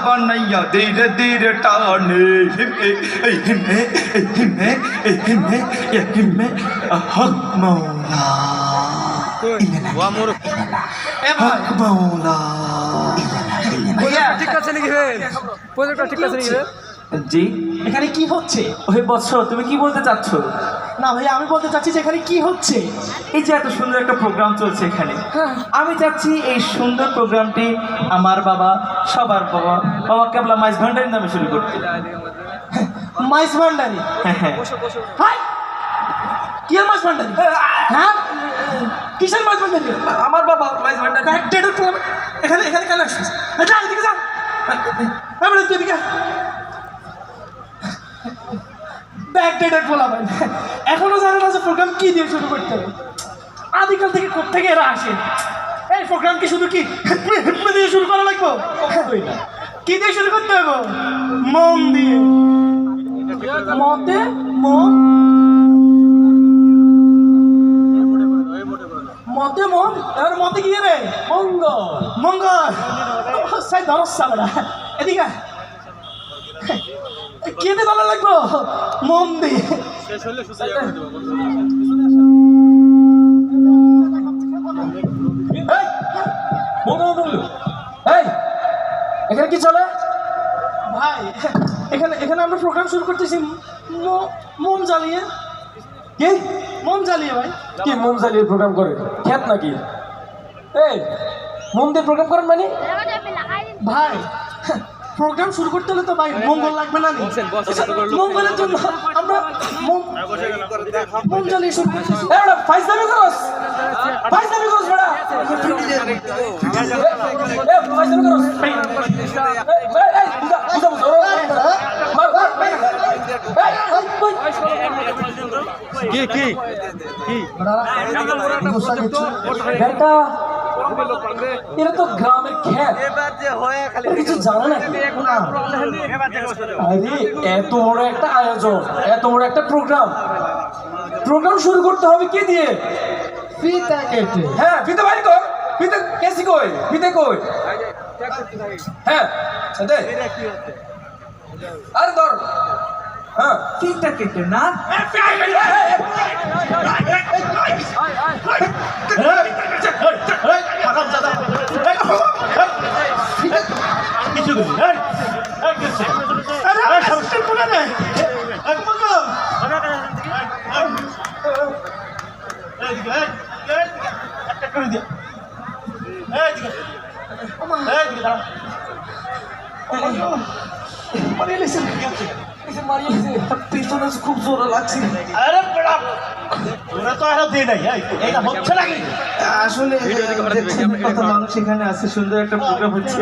বানাইয়া ধীরে ধীরে টানে হক মৌলা হক মৌলা। ঠিক আছে নাকি প্রজেক্টটা ঠিক আছে নাকি? জি এখানে কি হচ্ছে? ওই বৎস তুমি কি বলতে চাচ্ছ? না ভাই, আমি বলতে চাচ্ছি যে এখানে কি হচ্ছে। এই যে এত সুন্দর একটা প্রোগ্রাম চলছে এখানে, আমি চাচ্ছি এই সুন্দর প্রোগ্রামটি আমার বাবা, সবার বাবা, বাবা কেবলা মাইজ ভান্ডারির নামে শুরু করতে। মাইস ভান্ডারি? হ্যাঁ হ্যাঁ। হাই, কি আর মাইস ভান্ডারি? হ্যাঁ, কিসের মাইস ভান্ডারি? আমার বাবা মাইজ ভান্ডারি। এখানে এখানে কেন আসছিস? যা এদিকে যা, এদিকে ব্যাকডেটেড বলাবেন, এখনো জানে না যে প্রোগ্রাম কি দিয়ে শুরু করতে হবে। আদিকাল থেকে কোত্থেকে এরা আসে? এই প্রোগ্রাম কি শুধু কি হেপড়ে দিয়ে শুরু করা লাগবে? কি দিয়ে শুরু করতে হবে? মন দিয়ে। মতে মন, মতে মন, এবার মতে কি রে? মঙ্গল। মঙ্গল সাই ধরস সামনা এদিকে কেটে তোলা লাগবো মন দিয়ে। এখানে কি চলে ভাই? এখানে এখানে আমরা প্রোগ্রাম শুরু করতেছি মোম জ্বালিয়ে। কি মোম জ্বালিয়ে ভাই। কি মোম জ্বালিয়ে প্রোগ্রাম করে খেত নাকি? এই মোম দিয়ে প্রোগ্রাম করেন মানে? ভাই প্রোগ্রাম শুরু করতে হলে তো ভাই মঙ্গল লাগবে না? মঙ্গলের জন্য আমরা মোম জ্বালিয়ে শুরু করতেছি। ফাইজলামি করস, ফাইজলামি করস বড়া, ফাইজলামি করস। কি কি কি বেটা, এরা তো গ্রামের খেত, কিছু জানে না। আরে এত বড় একটা আয়োজন, এত বড় একটা প্রোগ্রাম, প্রোগ্রাম শুরু করতে হবে কি দিয়ে? ফিতা কেটে। হ্যাঁ, ফিতা বাইর কর। ফিতা কেসি কই? ফিতা কই? হ্যাঁ দে, আরে ধর। হ্যাঁ, ফিতা কেটে না? খুব জোর লাগছে। আসলে কত মানুষ এখানে আছে, সুন্দর একটা প্রোগ্রাম হচ্ছে।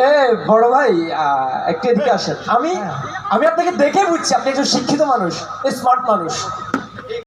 এ বড় ভাই, একটু এদিকে আসেন। আমি আপনাকে দেখে বুঝছি আপনি একজন শিক্ষিত মানুষ, স্মার্ট মানুষ।